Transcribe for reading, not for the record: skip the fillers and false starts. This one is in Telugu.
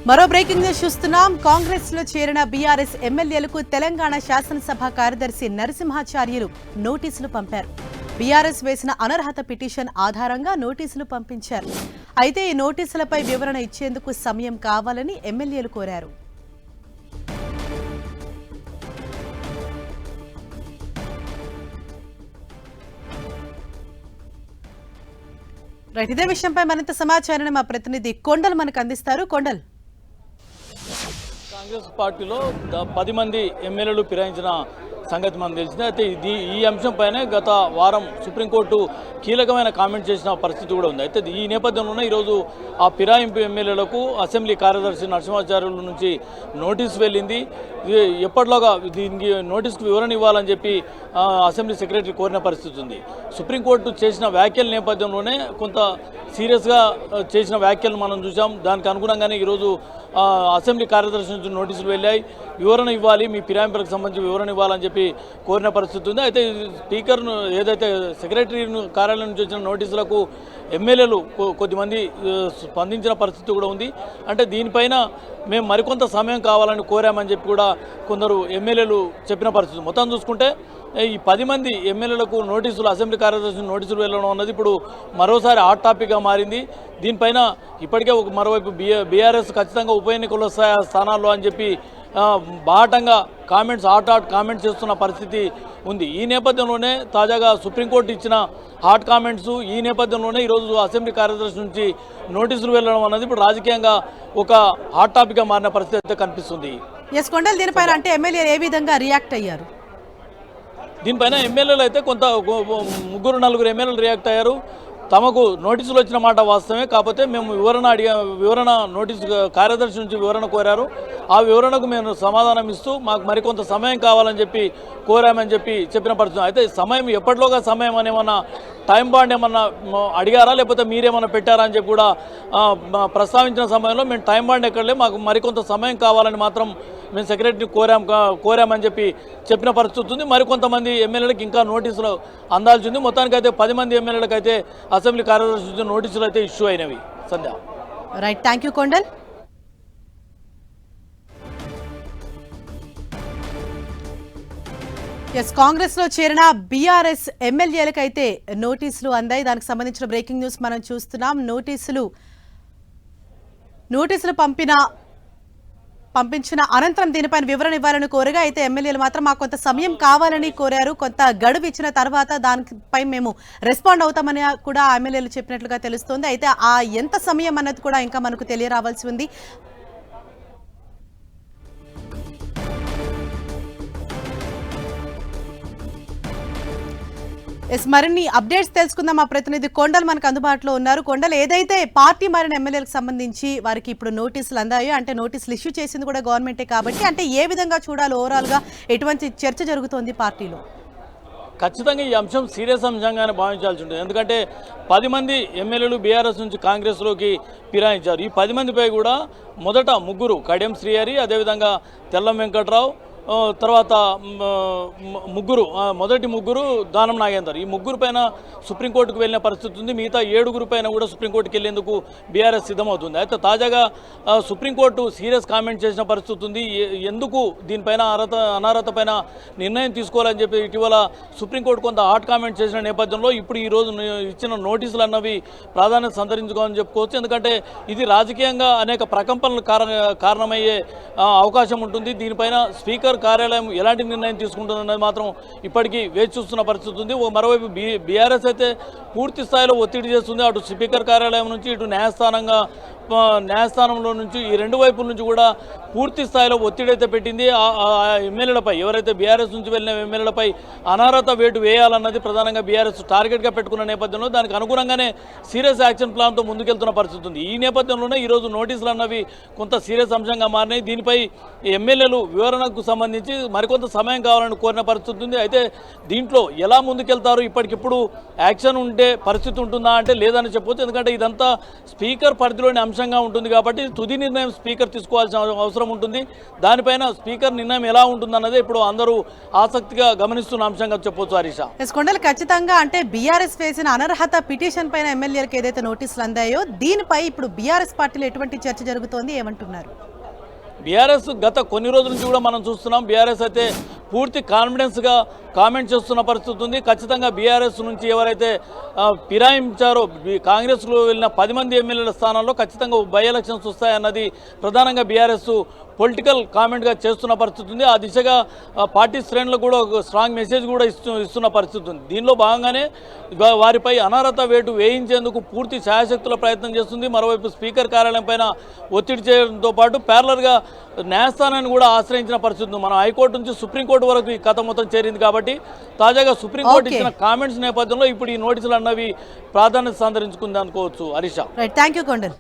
మరో బ్రేకింగ్ న్యూస్ చూస్తున్నాం. కాంగ్రెస్ లో చేరిన బీఆర్ఎస్ ఎమ్మెల్యేలకు తెలంగాణ శాసనసభ కార్యదర్శి నరసింహాచార్యులు నోటీసులు పంపారు. బీఆర్ఎస్ వేసిన అనర్హత పిటిషన్ ఆధారంగా నోటీసులు పంపించారు. అయితే ఈ నోటీసులపై వివరణ ఇచ్చేందుకు సమయం కావాలని ఎమ్మెల్యేలు కోరారు. ఇదే విషయంపై మరింత సమాచారాన్ని మా ప్రతినిధి కొండల్ మనకు అందిస్తారు. కొండల్, కాంగ్రెస్ పార్టీలో 10 మంది ఎమ్మెల్యేలు ఫిరాయించిన సంగతి మనకు తెలిసింది. అయితే ఈ అంశంపైనే గత వారం సుప్రీంకోర్టు కీలకమైన కామెంట్ చేసిన పరిస్థితి కూడా ఉంది. అయితే ఈ నేపథ్యంలోనే ఈరోజు ఆ ఫిరాయింపు ఎమ్మెల్యేలకు అసెంబ్లీ కార్యదర్శి నరసింహాచార్యుల నుంచి నోటీసు వెళ్ళింది. ఎప్పటిలోగా దీనికి నోటీసుకు వివరణ ఇవ్వాలని చెప్పి అసెంబ్లీ సెక్రటరీ కోరిన పరిస్థితి ఉంది. సుప్రీంకోర్టు చేసిన వ్యాఖ్యల నేపథ్యంలోనే కొంత సీరియస్గా చేసిన వ్యాఖ్యలు మనం చూసాం. దానికి అనుగుణంగానే ఈరోజు అసెంబ్లీ కార్యదర్శి నుంచి నోటీసులు వెళ్ళాయి. వివరణ ఇవ్వాలి, మీ ఫిరాయింపులకు సంబంధించి వివరణ ఇవ్వాలని చెప్పి కోరిన పరిస్థితి ఉంది. అయితే స్పీకర్ను ఏదైతే సెక్రటరీ కార్యాలయం నుంచి వచ్చిన నోటీసులకు ఎమ్మెల్యేలు కొద్దిమంది స్పందించిన పరిస్థితి కూడా ఉంది. అంటే దీనిపైన మేము మరికొంత సమయం కావాలని కోరామని చెప్పి కూడా కొందరు ఎమ్మెల్యేలు చెప్పిన పరిస్థితి. మొత్తం చూసుకుంటే ఈ 10 మంది ఎమ్మెల్యేలకు నోటీసులు, అసెంబ్లీ కార్యదర్శి నోటీసులు వెళ్ళడం అన్నది ఇప్పుడు మరోసారి హాట్ టాపిక్గా మారింది. దీనిపైన ఇప్పటికే మరోవైపు బీఆర్ఎస్ ఖచ్చితంగా ఉప ఎన్నికల్లో స్థానాల్లో అని చెప్పి బాటంగా హాట్ కామెంట్స్ చేస్తున్న పరిస్థితి ఉంది. ఈ నేపథ్యంలోనే తాజాగా సుప్రీంకోర్టు ఇచ్చిన హాట్ కామెంట్స్, ఈ నేపథ్యంలోనే ఈరోజు అసెంబ్లీ కార్యదర్శి నుంచి నోటీసులు వెళ్ళడం అన్నది ఇప్పుడు రాజకీయంగా ఒక హాట్ టాపిక్గా మారిన పరిస్థితి అయితే కనిపిస్తుంది. ఎస్ కొండల్, దీనిపైన అంటే ఎమ్మెల్యేలు ఏ విధంగా రియాక్ట్ అయ్యారు? దీనిపైన ఎమ్మెల్యేలు అయితే కొంత 3-4 ఎమ్మెల్యేలు రియాక్ట్ అయ్యారు. తమకు నోటీసులు వచ్చిన మాట వాస్తవమే, కాకపోతే మేము వివరణ నోటీసు కార్యదర్శి నుంచి వివరణ కోరారు. ఆ వివరణకు మేము సమాధానం ఇస్తూ మాకు మరికొంత సమయం కావాలని చెప్పి కోరామని చెప్పిన పరిస్థితి. అయితే సమయం ఎప్పటిలోగా సమయం అని ఏమన్నా టైం బాండ్ ఏమన్నా అడిగారా, లేకపోతే మీరేమన్నా పెట్టారా అని చెప్పి కూడా ప్రస్తావించిన సమయంలో మేము టైం బాండ్ ఎక్కడలే, మాకు మరికొంత సమయం కావాలని మాత్రం మేము సెక్రటరీని కోరామని చెప్పిన పరిస్థితి ఉంది. మరికొంతమంది ఎమ్మెల్యేలకు ఇంకా నోటీసులు అందాల్సి ఉంది. మొత్తానికైతే 10 మంది ఎమ్మెల్యేలకు అయితే అసెంబ్లీ కార్యదర్శి నోటీసులు అయితే ఇష్యూ అయినవి. Sandhya. Right, thank you Kondal. Congress లో చేరిన బీఆర్ఎస్ ఎమ్మెల్యేలకైతే నోటీసులు అందాయి. దానికి సంబంధించిన బ్రేకింగ్ న్యూస్ మనం చూస్తున్నాం. నోటీసులు పంపించిన అనంతరం దీనిపైన వివరణ ఇవ్వాలని కోరగా, అయితే ఎమ్మెల్యేలు మాత్రం మాకు కొంత సమయం కావాలని కోరారు. కొంత గడువు ఇచ్చిన తర్వాత దానిపై మేము రెస్పాండ్ అవుతామని కూడా ఎమ్మెల్యేలు చెప్పినట్లుగా తెలుస్తోంది. అయితే ఆ ఎంత సమయం అన్నది కూడా ఇంకా మనకు తెలియరావాల్సి ఉంది. మరిన్ని అప్డేట్స్ తెలుసుకుందాం. మా ప్రతినిధి కొండల్ మనకు అందుబాటులో ఉన్నారు. కొండల్, ఏదైతే పార్టీ మారిన ఎమ్మెల్యేలకు సంబంధించి వారికి ఇప్పుడు నోటీసులు అందాయో, అంటే నోటీసులు ఇష్యూ చేసింది కూడా గవర్నమెంటే కాబట్టి, అంటే ఏ విధంగా చూడాలి, ఓవరాల్ గా ఎటువంటి చర్చ జరుగుతోంది పార్టీలో? ఖచ్చితంగా ఈ అంశం సీరియస్ అంశంగానే భావించాల్సి ఉంటుంది. ఎందుకంటే 10 మంది ఎమ్మెల్యేలు బీఆర్ఎస్ నుంచి కాంగ్రెస్లోకి ఫిరాయించారు. ఈ 10 మందిపై కూడా మొదట 3 కడియం శ్రీహరి, అదేవిధంగా తెల్లం వెంకట్రావు, తర్వాత మొదటి 3 దానం నాగేందర్. ఈ 3 పైన సుప్రీంకోర్టుకు వెళ్ళిన పరిస్థితి ఉంది. మిగతా 7 పైన కూడా సుప్రీంకోర్టుకి వెళ్లేందుకు బీఆర్ఎస్ సిద్ధమవుతుంది. అయితే తాజాగా సుప్రీంకోర్టు సీరియస్ కామెంట్ చేసిన పరిస్థితి ఉంది. ఎందుకు దీనిపైన అనర్హత పైన నిర్ణయం తీసుకోవాలని చెప్పి ఇటీవల సుప్రీంకోర్టు కొంత హాట్ కామెంట్ చేసిన నేపథ్యంలో ఇప్పుడు ఈరోజు ఇచ్చిన నోటీసులు అన్నవి ప్రాధాన్యత సంతరించుకోవాలని చెప్పుకోవచ్చు. ఎందుకంటే ఇది రాజకీయంగా అనేక ప్రకంపనలు కారణమయ్యే అవకాశం ఉంటుంది. దీనిపైన స్పీకర్ కార్యాలయం ఎలాంటి నిర్ణయం తీసుకుంటుందనేది మాత్రం ఇప్పటికీ వేచి చూస్తున్న పరిస్థితి ఉంది. మరోవైపు బీఆర్ఎస్ అయితే పూర్తి స్థాయిలో ఒత్తిడి చేస్తుంది. అటు స్పీకర్ కార్యాలయం నుంచి, ఇటు న్యాయస్థానంలో నుంచి, ఈ 2 వైపుల నుంచి కూడా పూర్తి స్థాయిలో ఒత్తిడి అయితే పెట్టింది. ఎమ్మెల్యేలపై, ఎవరైతే బీఆర్ఎస్ నుంచి వెళ్ళిన ఎమ్మెల్యేలపై అనర్హత వేటు వేయాలన్నది ప్రధానంగా బీఆర్ఎస్ టార్గెట్గా పెట్టుకున్న నేపథ్యంలో దానికి అనుగుణంగానే సీరియస్ యాక్షన్ ప్లాన్తో ముందుకెళ్తున్న పరిస్థితి ఉంది. ఈ నేపథ్యంలోనే ఈరోజు నోటీసులు అన్నవి కొంత సీరియస్ అంశంగా మారినాయి. దీనిపై ఎమ్మెల్యేలు వివరణకు సంబంధించి మరికొంత సమయం కావాలని కోరిన పరిస్థితి ఉంది. అయితే దీంట్లో ఎలా ముందుకెళ్తారు, ఇప్పటికిప్పుడు యాక్షన్ ఉంటే పరిస్థితి ఉంటుందా అంటే లేదని చెప్పవచ్చు. ఎందుకంటే ఇదంతా స్పీకర్ పరిధిలోని అంశం అంశంగా ఉంటుంది కాబట్టి తుది నిర్ణయం స్పీకర్ తీసుకోవాల్సిన అవసరం ఉంటుంది. దానిపైన స్పీకర్ నిర్ణయం ఎలా ఉంటుందన్నదే ఇప్పుడు అందరూ ఆసక్తిగా గమనిస్తున్న అంశంగా చెప్పొచ్చు హరీష. కొండలు ఖచ్చితంగా అంటే బీఆర్ఎస్ వేసిన అనర్హత పిటిషన్ పైన ఎమ్మెల్యేలకు ఏదైతే నోటీసులు అందాయో దీనిపై ఇప్పుడు బీఆర్ఎస్ పార్టీలో ఎటువంటి చర్చ జరుగుతోంది, ఏమంటున్నారు? బీఆర్ఎస్ గత కొన్ని రోజుల నుంచి కూడా మనం చూస్తున్నాం. బీఆర్ఎస్ అయితే పూర్తి కాన్ఫిడెన్స్గా కామెంట్ చేస్తున్న పరిస్థితి ఉంది. ఖచ్చితంగా బీఆర్ఎస్ నుంచి ఎవరైతే ఫిరాయించారో కాంగ్రెస్లో వెళ్ళిన 10 మంది ఎమ్మెల్యేల స్థానాల్లో ఖచ్చితంగా బై ఎలక్షన్స్ వస్తాయన్నది ప్రధానంగా బీఆర్ఎస్ పొలిటికల్ కామెంట్గా చేస్తున్న పరిస్థితి ఉంది. ఆ దిశగా పార్టీ శ్రేణులకు కూడా ఒక స్ట్రాంగ్ మెసేజ్ కూడా ఇస్తున్న పరిస్థితి ఉంది. దీనిలో భాగంగానే వారిపై అనర్హత వేటు వేయించేందుకు పూర్తి శాయశక్తుల ప్రయత్నం చేస్తుంది. మరోవైపు స్పీకర్ కార్యాలయం పైన ఒత్తిడి చేయడంతో పాటు ప్యారలర్గా న్యాయస్థానాన్ని కూడా ఆశ్రయించిన పరిస్థితి ఉంది. మనం హైకోర్టు నుంచి సుప్రీంకోర్టు వరకు ఈ కథ మొత్తం చేరింది కాబట్టి తాజాగా సుప్రీంకోర్టు ఇచ్చిన కామెంట్స్ నేపథ్యంలో ఇప్పుడు ఈ నోటీసులు అన్నవి ప్రాధాన్యత సంతరించుకుంది అనుకోవచ్చు Harisha. Right, thank you Kondal.